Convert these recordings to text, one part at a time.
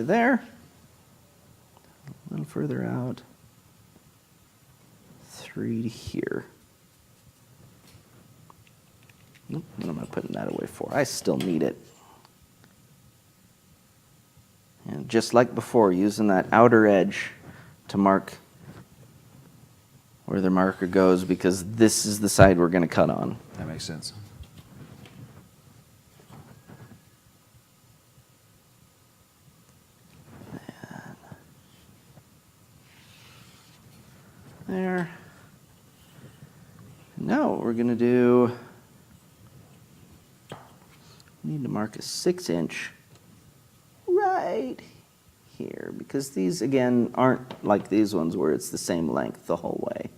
there. A little further out. 3 to here. What am I putting that away for? I still need it. And just like before, using that outer edge to mark where the marker goes, because this is the side we're going to cut on. That makes sense. There. Now what we're going to do, we need to mark a 6-inch right here, because these, again, aren't like these ones where it's the same length the whole way.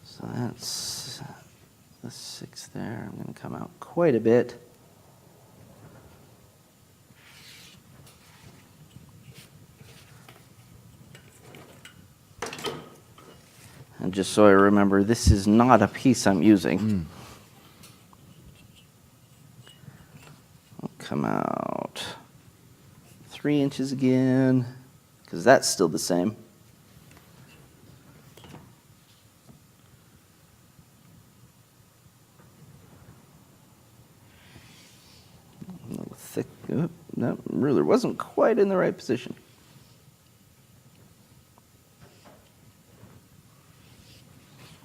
So that's the 6 there. I'm going to come out quite a bit. And just so I remember, this is not a piece I'm using. I'll come out 3 inches again, because that's still the same. A little thick. Oh, that ruler wasn't quite in the right position.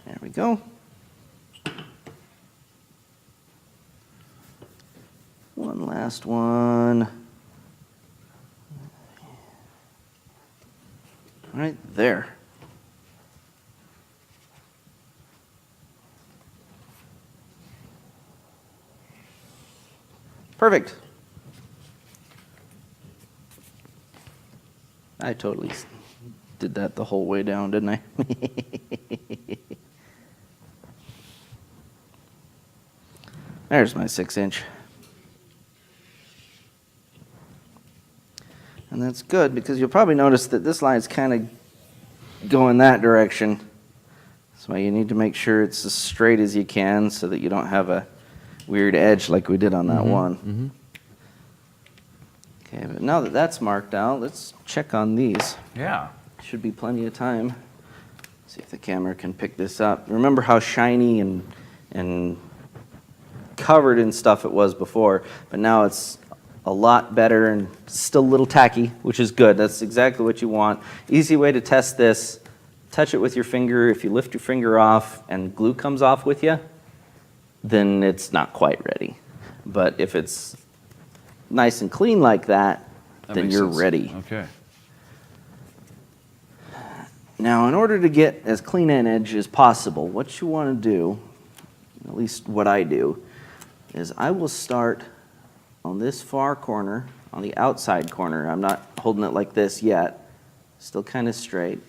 There we go. One last one. Right there. Perfect. I totally did that the whole way down, didn't I? There's my 6-inch. And that's good, because you'll probably notice that this line's kind of going that direction. So you need to make sure it's as straight as you can so that you don't have a weird edge like we did on that one. Okay, but now that that's marked out, let's check on these. Yeah. Should be plenty of time. See if the camera can pick this up. Remember how shiny and covered in stuff it was before, but now it's a lot better and still a little tacky, which is good. That's exactly what you want. Easy way to test this, touch it with your finger. If you lift your finger off and glue comes off with you, then it's not quite ready. But if it's nice and clean like that, then you're ready. Okay. Now, in order to get as clean an edge as possible, what you want to do, at least what I do, is I will start on this far corner, on the outside corner. I'm not holding it like this yet, still kind of straight.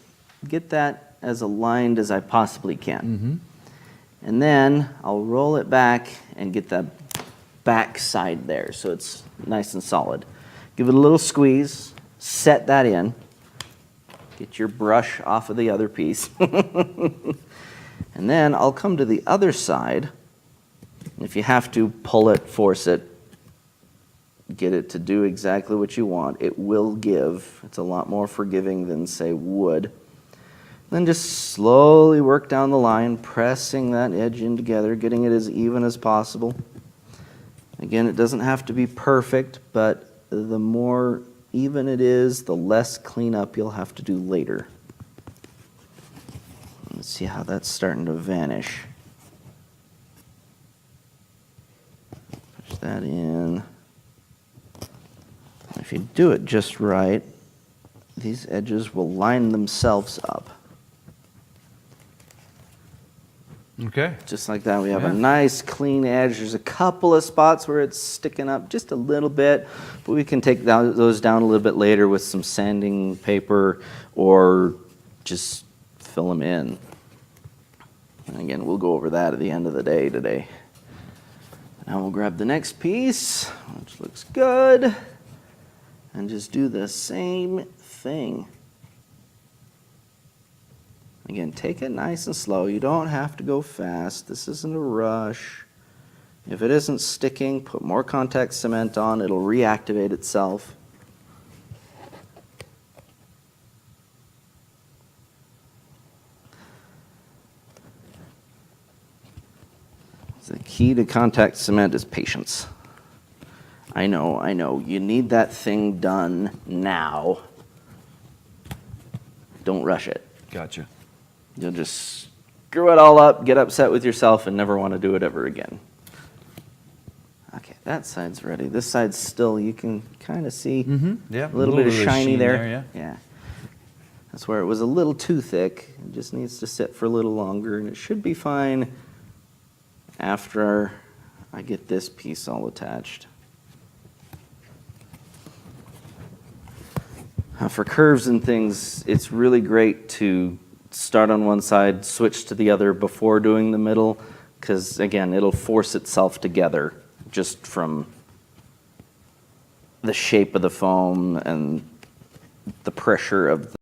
Get that as aligned as I possibly can. And then I'll roll it back and get the back side there so it's nice and solid. Give it a little squeeze, set that in. Get your brush off of the other piece. And then I'll come to the other side. If you have to, pull it, force it, get it to do exactly what you want. It will give. It's a lot more forgiving than, say, wood. Then just slowly work down the line, pressing that edge in together, getting it as even as possible. Again, it doesn't have to be perfect, but the more even it is, the less cleanup you'll have to do later. Let's see how that's starting to vanish. Push that in. If you do it just right, these edges will line themselves up. Okay. Just like that, we have a nice clean edge. There's a couple of spots where it's sticking up just a little bit, but we can take those down a little bit later with some sanding paper or just fill them in. And again, we'll go over that at the end of the day today. Now we'll grab the next piece, which looks good, and just do the same thing. Again, take it nice and slow. You don't have to go fast. This isn't a rush. If it isn't sticking, put more contact cement on, it'll reactivate itself. The key to contact cement is patience. I know. You need that thing done now. Don't rush it. Gotcha. You'll just screw it all up, get upset with yourself, and never want to do it ever again. Okay, that side's ready. This side's still, you can kind of see Yeah. a little bit of shiny sheen there. yeah. That's where it was a little too thick. It just needs to sit for a little longer, and it should be fine after I get this piece all attached. For curves and things, it's really great to start on one side, switch to the other before doing the middle, because again, it'll force itself together just from the shape of the foam and the pressure of